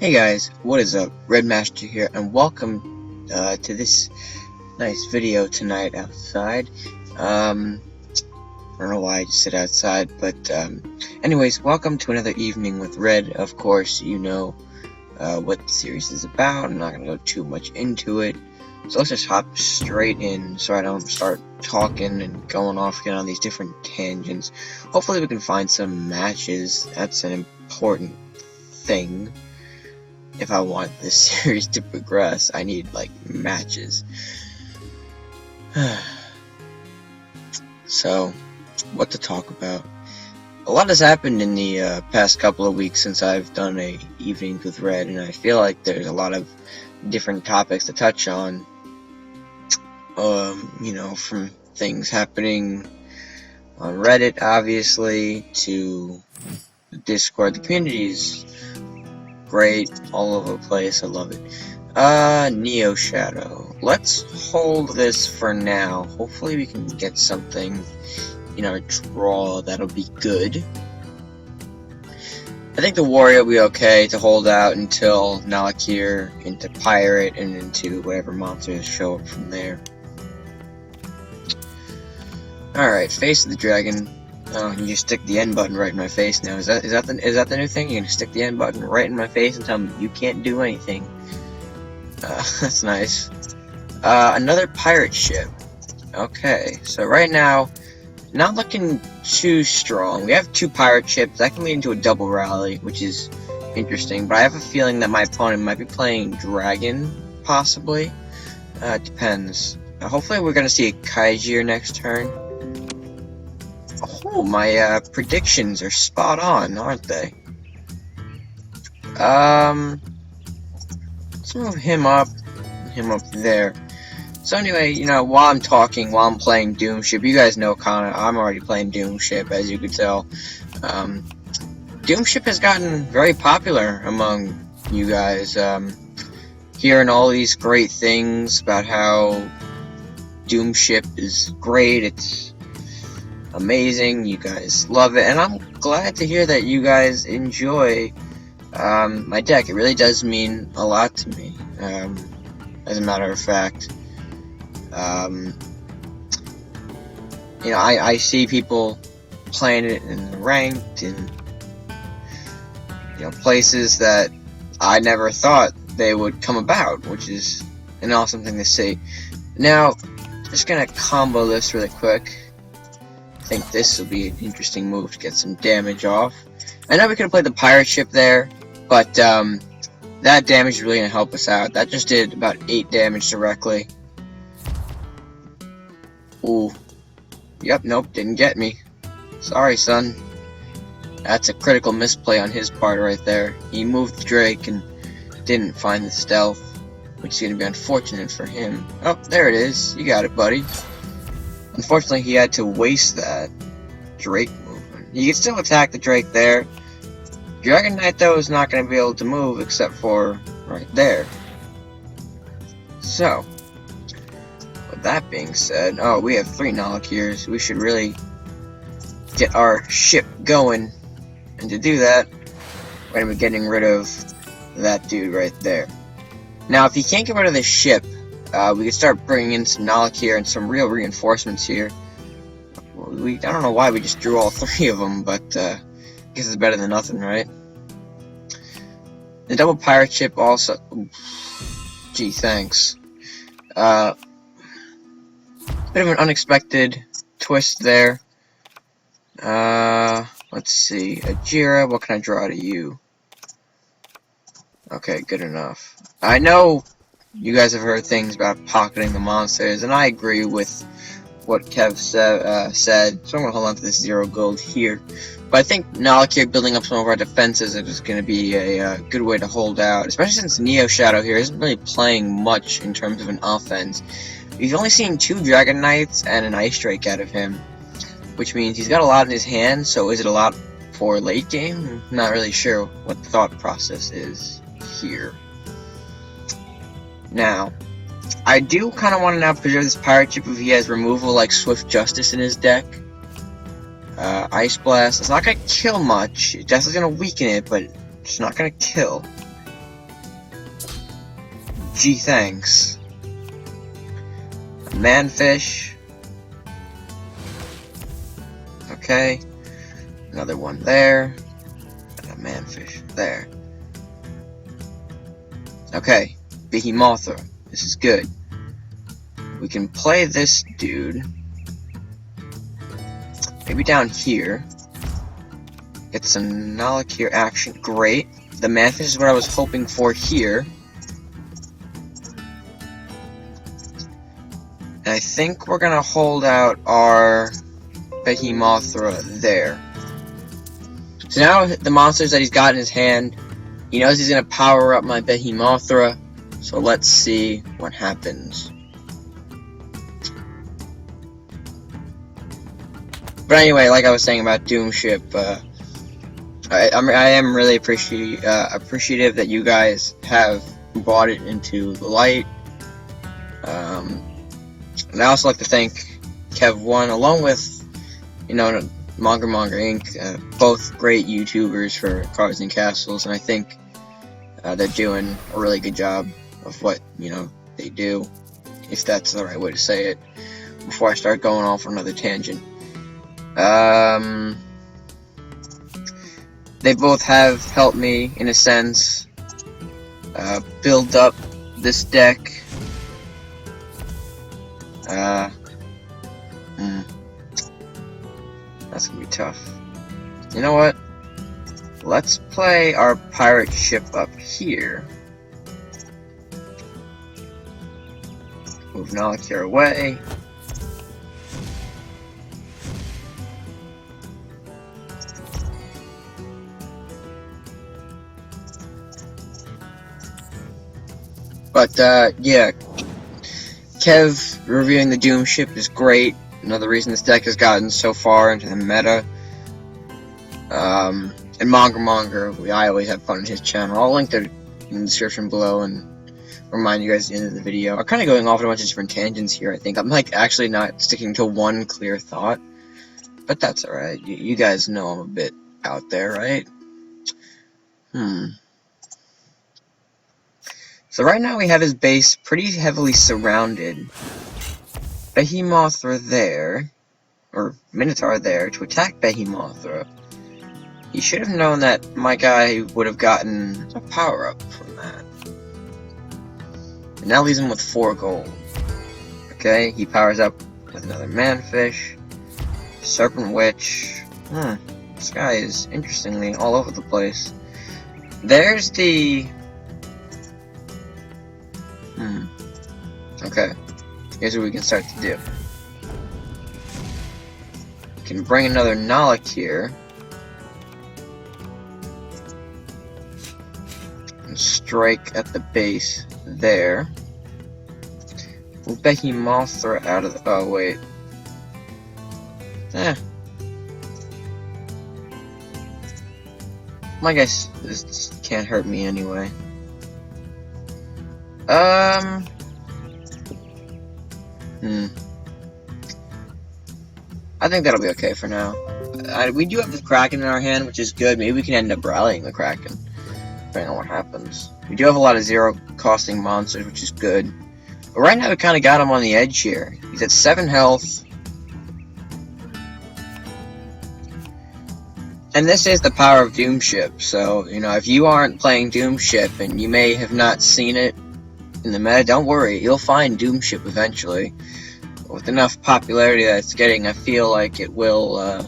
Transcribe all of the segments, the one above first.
Hey guys, what is up? Red Master here, and welcome to this nice video tonight outside. I don't know why I just said outside, but anyways, welcome to another evening with Red. Of course, you know what the series is about. I'm not going to go too much into it, so let's just hop straight in so I don't start talking and going off again on these different tangents. Hopefully we can find some matches. That's an important thing. If I want this series to progress, I need, like, matches. So, what to talk about? A lot has happened in the past couple of weeks since I've done a Evenings with Red, and I feel like there's a lot of different topics to touch on. You know, from things happening on Reddit, obviously, to the Discord. The community's great, all over the place. I love it. Neo Shadow. Let's hold this for now. Hopefully we can get something in our draw that'll be good. I think the Warrior will be okay to hold out until Nalakir, into Pirate, and into whatever monsters show up from there. Alright, Face of the Dragon. Oh, you just stick the N button right in my face now. Is that the new thing? You can stick the N button right in my face and tell me you can't do anything. That's nice. Another pirate ship. Okay, so right now, not looking too strong. We have two pirate ships. That can lead into a double rally, which is interesting. But I have a feeling that my opponent might be playing Dragon, possibly. Depends. Hopefully we're going to see a Kaijir next turn. Oh, my predictions are spot on, aren't they? Let's move him up there. So anyway, you know, while I'm talking, while I'm playing DOOMSHIP, you guys know Connor, I'm already playing DOOMSHIP, as you could tell. DOOMSHIP has gotten very popular among you guys, hearing all these great things about how DOOMSHIP is great, it's amazing, you guys love it, and I'm glad to hear that you guys enjoy my deck. It really does mean a lot to me, as a matter of fact. You know, I see people playing it in ranked and, you know, places that I never thought they would come about, which is an awesome thing to see. Now, just gonna combo this really quick. I think this will be an interesting move to get some damage off. I know we could have played the pirate ship there, but that damage is really going to help us out. That just did about 8 damage directly. Ooh. Yep, nope, didn't get me. Sorry, son. That's a critical misplay on his part right there. He moved the Drake and didn't find the stealth, which is going to be unfortunate for him. Oh, there it is. You got it, buddy. Unfortunately, he had to waste that Drake movement. He can still attack the Drake there. Dragon Knight, though, is not going to be able to move except for right there. So, with that being said, oh, we have 3 Nalakirs. We should really get our ship going. And to do that, we're going to be getting rid of that dude right there. Now, if you can't get rid of this ship, we could start bringing in some Nalakir and some real reinforcements here. I don't know why we just drew all 3 of them, but I guess it's better than nothing, right? The double pirate ship also... Gee, thanks. Bit of an unexpected twist there. Let's see. Ajira, what can I draw to you? Okay, good enough. I know you guys have heard things about pocketing the monsters, and I agree with what Kev said, so I'm going to hold on to this 0 gold here. But I think Nalakir building up some of our defenses is going to be a good way to hold out, especially since Neo Shadow here isn't really playing much in terms of an offense. We've only seen 2 Dragon Knights and an Ice Drake out of him, which means he's got a lot in his hand, so is it a lot for late game? I'm not really sure what the thought process is here. Now, I do kind of want to now preserve this pirate ship if he has removal like Swift Justice in his deck. Ice Blast, it's not going to kill much, it's definitely going to weaken it, but it's not going to kill. Gee, thanks. A manfish. Okay. Another one there. And a manfish there. Okay. Behemothra. This is good. We can play this dude. Maybe down here. Get some Nalakir action. Great. The manfish is what I was hoping for here. And I think we're gonna hold out our Behemothra there. So now the monsters that he's got in his hand, he knows he's gonna power up my Behemothra. So let's see what happens. But anyway, like I was saying about DOOMSHIP, I am really appreciative that you guys have brought it into the light. And I also like to thank Kev1, along with, Monger Inc., both great YouTubers for Cars and Castles, and I think they're doing a really good job of what, they do, if that's the right way to say it, before I start going off on another tangent. They both have helped me, in a sense, build up this deck. That's gonna be tough. You know what? Let's play our pirate ship up here. Move Nalakir away. But, yeah, Kev reviewing the DOOMSHIP is great. Another reason this deck has gotten so far into the meta. And Monger, I always have fun on his channel. I'll link it in the description below and remind you guys at the end of the video. I'm kind of going off on a bunch of different tangents here, I think. I'm, actually not sticking to one clear thought. But that's alright. You guys know I'm a bit out there, right? So right now we have his base pretty heavily surrounded. Behemothra there, or Minotaur there, to attack Behemothra. He should have known that my guy would have gotten a power-up from that. And now leaves him with 4 gold. Okay, he powers up with another manfish. Serpent Witch. This guy is, interestingly, all over the place. There's the... Okay, here's what we can start to do. We can bring another Nalakir and strike at the base there. We'll Behemothra out of the... Oh, wait. My guess, this can't hurt me anyway. I think that'll be okay for now. We do have the Kraken in our hand, which is good. Maybe we can end up rallying the Kraken, depending on what happens. We do have a lot of zero-costing monsters, which is good. But right now, we kind of got him on the edge here. He's at 7 health. And this is the power of DOOMSHIP, so, if you aren't playing DOOMSHIP, and you may have not seen it in the meta, don't worry, you'll find DOOMSHIP eventually. With enough popularity that it's getting, I feel like it will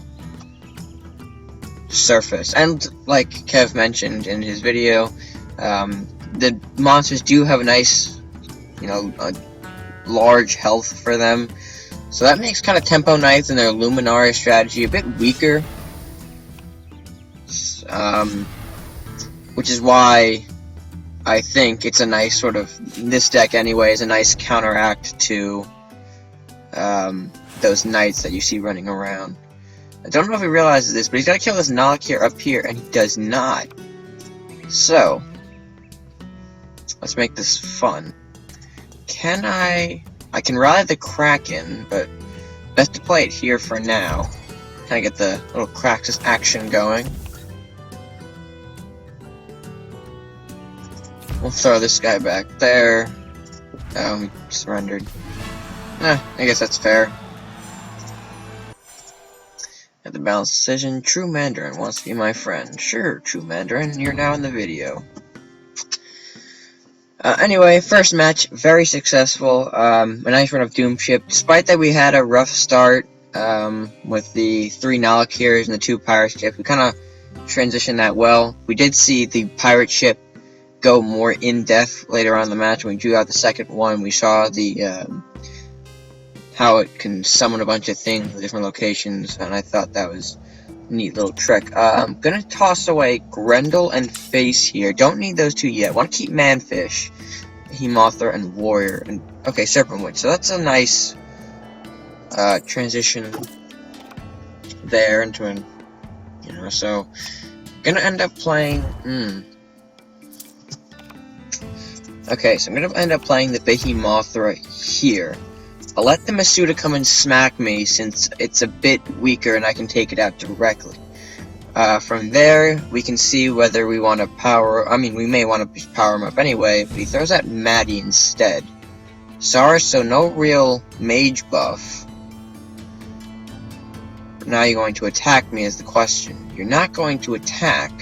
surface. And like Kev mentioned in his video, the monsters do have a nice, a large health for them. So that makes kind of Tempo Knights and their Luminari strategy a bit weaker. Which is why I think it's a nice sort of, this deck anyway, is a nice counteract to those knights that you see running around. I don't know if he realizes this, but he's got to kill this Nalakir up here, and he does not. So, let's make this fun. I can rally the Kraken, but best to play it here for now. Kind of get the little Kraxus action going. We'll throw this guy back there. Oh, he surrendered. I guess that's fair. At the balanced decision, True Mandarin wants to be my friend. Sure, True Mandarin, you're now in the video. Anyway, first match, very successful. A nice run of DOOMSHIP. Despite that we had a rough start with the 3 Nalakirs and the 2 pirate ships, we kind of transitioned that well. We did see the pirate ship go more in-depth later on in the match. When we drew out the second one, we saw the how it can summon a bunch of things in different locations, and I thought that was a neat little trick. I'm gonna toss away Grendel and Face here. Don't need those 2 yet. Want to keep Manfish, Hemothra, and Warrior. And okay, Serpent Witch. So that's a nice transition there into an, so gonna end up playing. Okay, so I'm gonna end up playing the Behemothra here. I'll let the Masuda come and smack me since it's a bit weaker and I can take it out directly. From there, we can see whether we want to power... we may want to power him up anyway, but he throws out Maddie instead. Sorry, so no real mage buff. Now you're going to attack me is the question. You're not going to attack,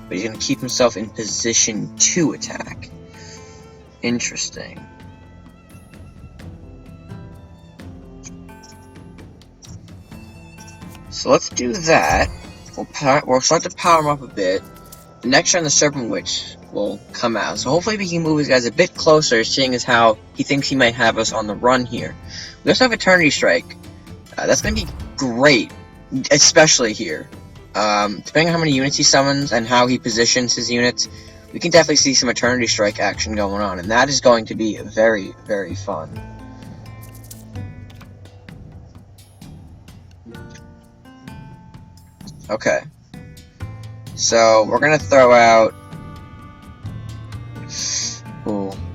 but he's going to keep himself in position to attack. Interesting. So let's do that. We'll start to power him up a bit. The next turn, the Serpent Witch will come out. So hopefully we can move his guys a bit closer, seeing as how he thinks he might have us on the run here. We also have Eternity Strike. That's going to be great, especially here. Depending on how many units he summons and how he positions his units, we can definitely see some Eternity Strike action going on, and that is going to be very, very fun. Okay, so we're gonna throw out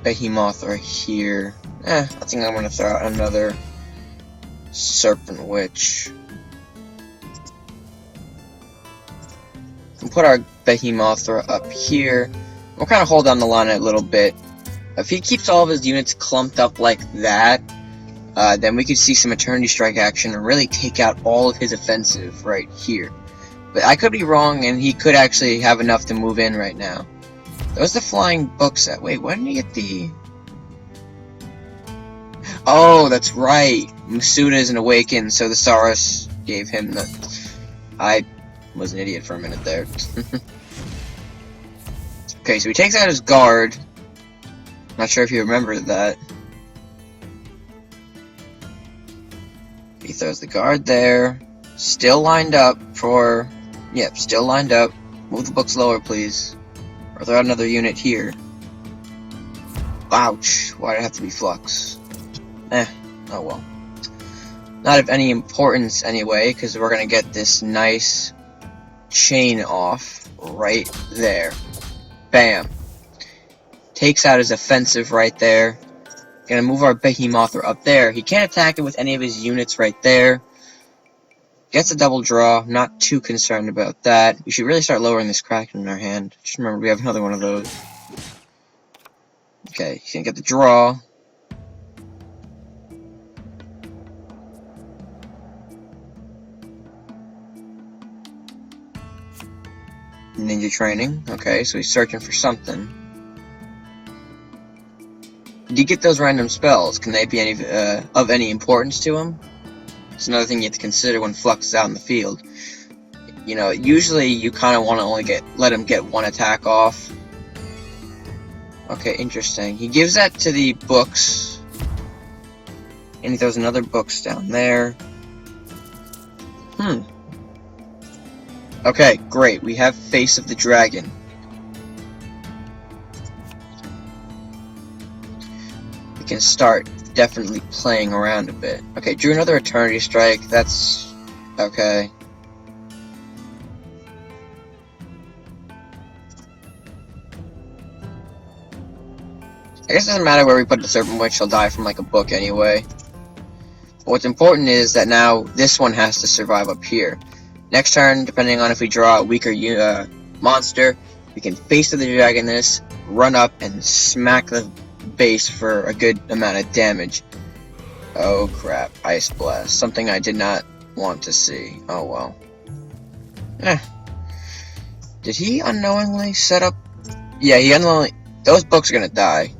Behemothra here. I think I'm gonna throw out another Serpent Witch. We'll put our Behemothra up here. We'll kind of hold down the line a little bit. If he keeps all of his units clumped up like that, then we could see some Eternity Strike action and really take out all of his offensive right here. But I could be wrong, and he could actually have enough to move in right now. That was the flying book set. Wait, when did he get the... Oh, that's right. Masuda isn't awakened, so the Saurus gave him the... I was an idiot for a minute there. Okay, so he takes out his guard. Not sure if you remember that. He throws the guard there. Still lined up for... Yep, still lined up. Move the books lower, please. Or throw out another unit here. Ouch. Why'd it have to be Flux? Oh well. Not of any importance anyway, because we're gonna get this nice chain off right there. Bam. Takes out his offensive right there. Gonna move our Behemothra up there. He can't attack it with any of his units right there. Gets a double draw. Not too concerned about that. We should really start lowering this Kraken in our hand. Just remember, we have another one of those. Okay, he's gonna get the draw. Ninja training. Okay, so he's searching for something. Did he get those random spells? Can they be of any importance to him? It's another thing you have to consider when Flux is out in the field. Usually you kind of want to only let him get one attack off. Okay, interesting. He gives that to the books. And he throws another books down there. Okay, great. We have Face of the Dragon. We can start definitely playing around a bit. Okay, drew another Eternity Strike. That's... okay. I guess it doesn't matter where we put the Serpent Witch, she'll die from like a book anyway. But what's important is that now this one has to survive up here. Next turn, depending on if we draw a weaker monster, we can Face of the Dragon this, run up and smack the base for a good amount of damage. Oh crap, Ice Blast. Something I did not want to see. Oh well. Did he unknowingly set up... Yeah, he unknowingly... Those books are gonna die.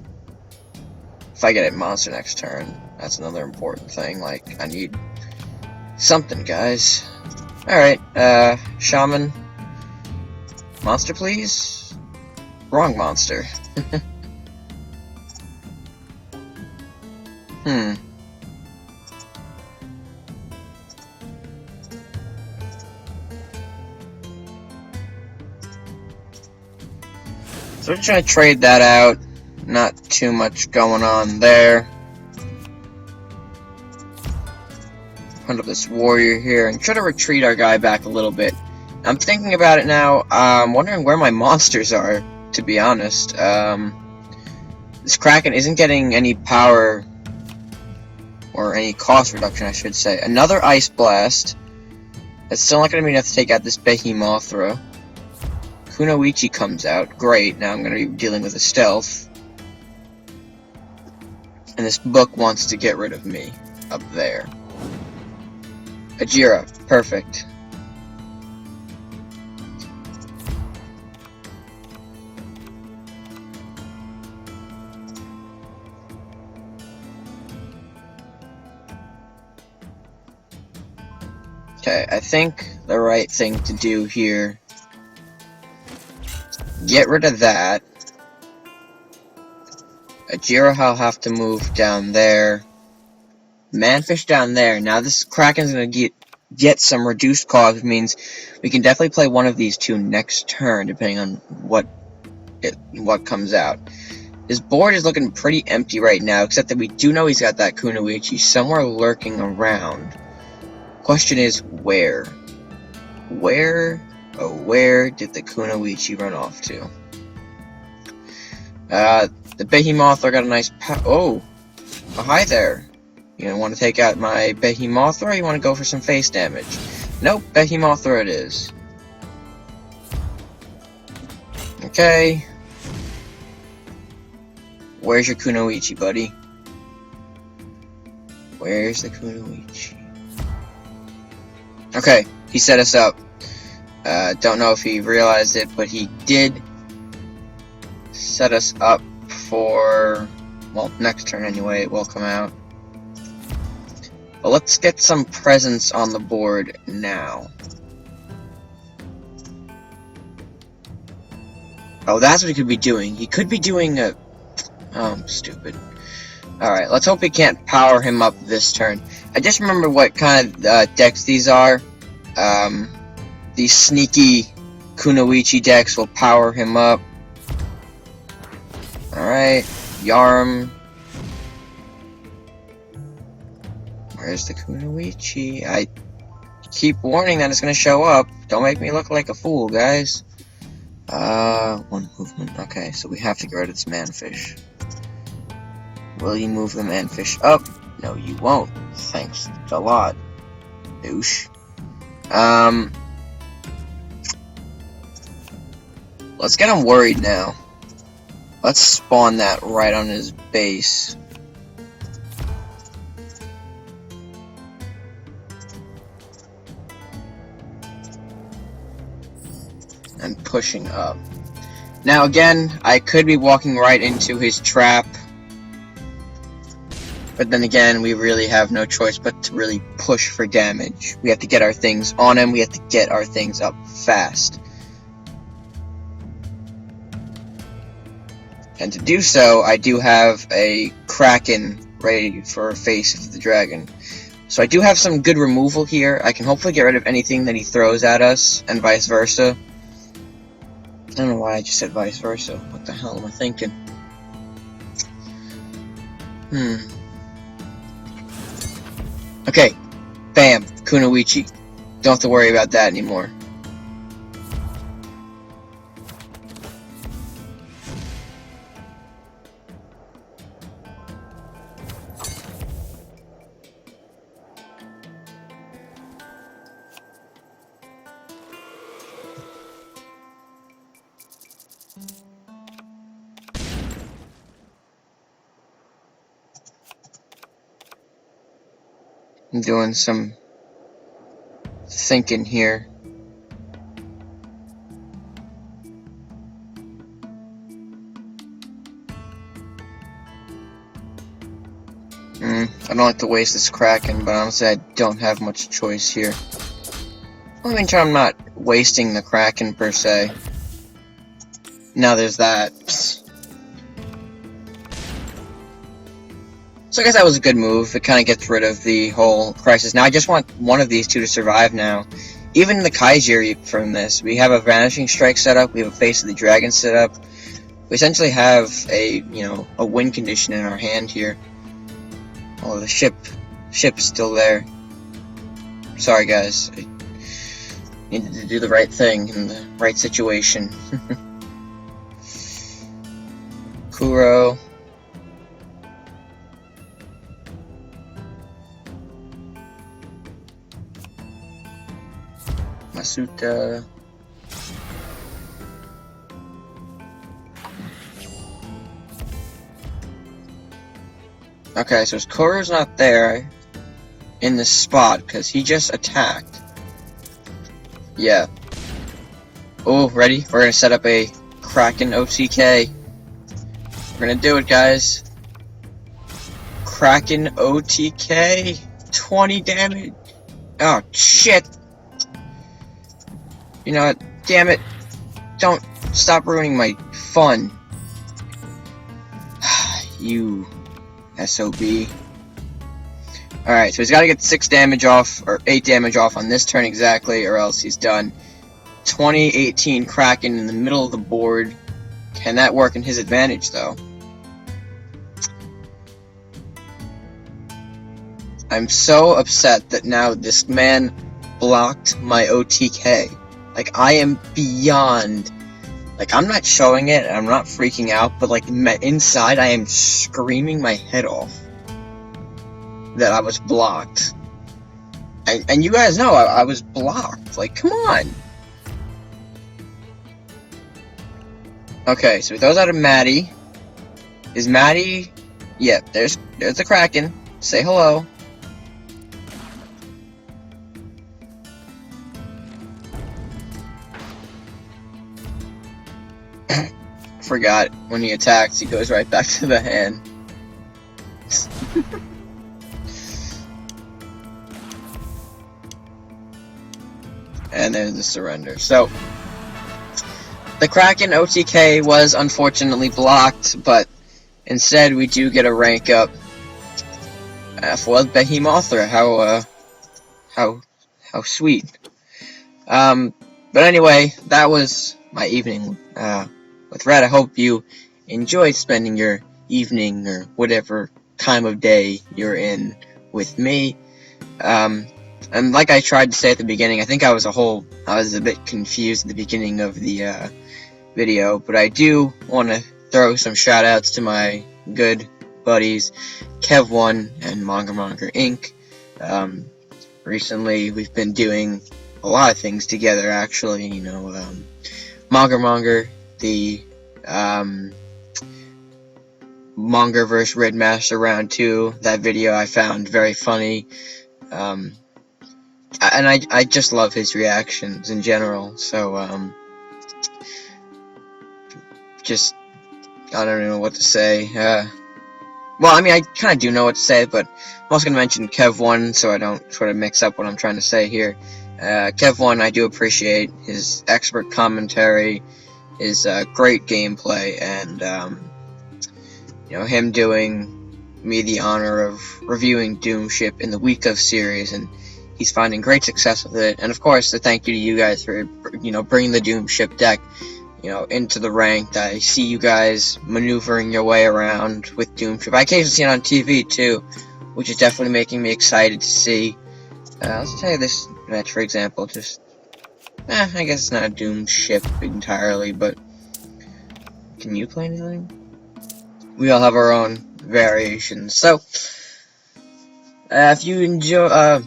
If I get a monster next turn. That's another important thing. Like, I need something, guys. Alright, Shaman. Monster, please? Wrong monster. So we're just gonna trade that out. Not too much going on there. Hunt up this warrior here and try to retreat our guy back a little bit. I'm thinking about it now. I'm wondering where my monsters are, to be honest. This Kraken isn't getting any power or any cost reduction, I should say. Another Ice Blast. That's still not going to be enough to take out this Behemothra. Kunoichi comes out. Great, now I'm going to be dealing with a stealth. And this book wants to get rid of me. Up there. Ajira. Perfect. Okay, I think the right thing to do here... Get rid of that. Ajira will have to move down there. Manfish down there. Now this Kraken's gonna get some reduced cost, which means we can definitely play one of these two next turn, depending on what comes out. His board is looking pretty empty right now, except that we do know he's got that Kunoichi somewhere lurking around. Question is, where? Where did the Kunoichi run off to? The Behemothra got a nice oh, hi there. You want to take out my Behemothra, or you want to go for some face damage? Nope, Behemothra it is. Okay. Where's your Kunoichi, buddy? Where's the Kunoichi? Okay, he set us up. Don't know if he realized it, but he did set us up for... Well, next turn anyway, it will come out. But let's get some presence on the board now. Oh, that's what he could be doing. He could be doing a... Oh, I'm stupid. Alright, let's hope we can't power him up this turn. I just remember what kind of decks these are. These sneaky Kunoichi decks will power him up. Alright, Yarm. Where's the Kunoichi? I keep warning that it's gonna show up. Don't make me look like a fool, guys. One movement. Okay, so we have to get rid of this Manfish. Will you move the Manfish up? No, you won't. Thanks a lot, douche. Let's get him worried now. Let's spawn that right on his base. And pushing up. Now again, I could be walking right into his trap. But then again, we really have no choice but to really push for damage. We have to get our things on him, we have to get our things up fast. And to do so, I do have a Kraken ready for Face of the Dragon. So I do have some good removal here. I can hopefully get rid of anything that he throws at us, and vice versa. I don't know why I just said vice versa. What the hell am I thinking? Okay, bam, Kunoichi. Don't have to worry about that anymore. I'm doing some thinking here. I don't like to waste this Kraken, but honestly I don't have much choice here. I mean, I'm not wasting the Kraken per se. Now there's that. So I guess that was a good move. It kind of gets rid of the whole crisis. Now I just want one of these two to survive now. Even the Kaijiri from this. We have a Vanishing Strike set up. We have a Face of the Dragon set up. We essentially have a, a win condition in our hand here. Oh, the ship's still there. Sorry guys. I needed to do the right thing in the right situation. Kuro. Masuta. Okay, so Kuro's not there in this spot because he just attacked. Yeah. Oh, ready? We're gonna set up a Kraken OTK. We're gonna do it, guys. Kraken OTK. 20 damage. Oh, shit. You know what? Damn it. Don't stop ruining my fun. You SOB. Alright, so he's got to get 6 damage off, or 8 damage off on this turn exactly, or else he's done. 2018 Kraken in the middle of the board. Can that work in his advantage, though? I'm so upset that now this man blocked my OTK. Like, I am beyond... Like, I'm not showing it, and I'm not freaking out, but, like, inside I am screaming my head off that I was blocked. And you guys know I was blocked. Like, come on! Okay, so he throws out a Maddie. Is Maddie... Yeah, there's the Kraken. Say hello. Forgot, when he attacks, he goes right back to the hand. And there's the surrender. So, the Kraken OTK was unfortunately blocked, but instead we do get a rank up. Foiled Behemothra, how sweet. But anyway, that was my evening, with Red. I hope you enjoyed spending your evening or whatever time of day you're in with me. And like I tried to say at the beginning, I think I was a bit confused at the beginning of the video, but I do want to throw some shout outs to my good buddies Kev1 and Monger Inc. Recently we've been doing a lot of things together, actually. Monger, the Monger vs. Red Master Round 2, that video I found very funny, and I just love his reactions in general, so, I don't know what to say. Well, I mean, I kind of do know what to say, but I'm also going to mention Kev1 so I don't sort of mix up what I'm trying to say here. Kev1, I do appreciate his expert commentary, his great gameplay, and him doing me the honor of reviewing DOOMSHIP in the week of series, and he's finding great success with it. And of course, a thank you to you guys for bringing the DOOMSHIP deck into the ranked. I see you guys maneuvering your way around with DOOMSHIP. I occasionally see it on TV too, which is definitely making me excited to see. Let's tell you this match, for example, I guess it's not a DOOMSHIP entirely, but can you play anything? We all have our own variations. So, if you enjoy,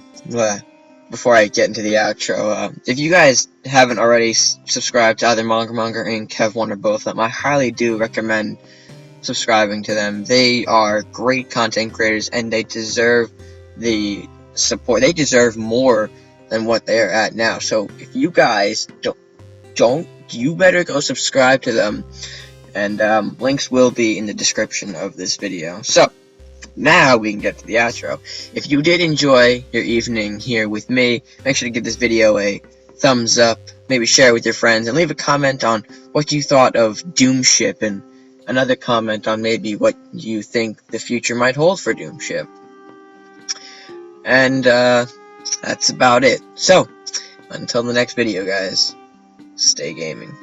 before I get into the outro, if you guys haven't already subscribed to either Monger Inc., Kev1, or both of them, I highly do recommend subscribing to them. They are great content creators, and they deserve the support. They deserve more than what they're at now. So if you guys don't, you better go subscribe to them. And links will be in the description of this video. So now we can get to the outro. If you did enjoy your evening here with me, make sure to give this video a thumbs up, maybe share it with your friends, and leave a comment on what you thought of DOOMSHIP, and another comment on maybe what you think the future might hold for DOOMSHIP. And that's about it. So, until the next video, guys, stay gaming.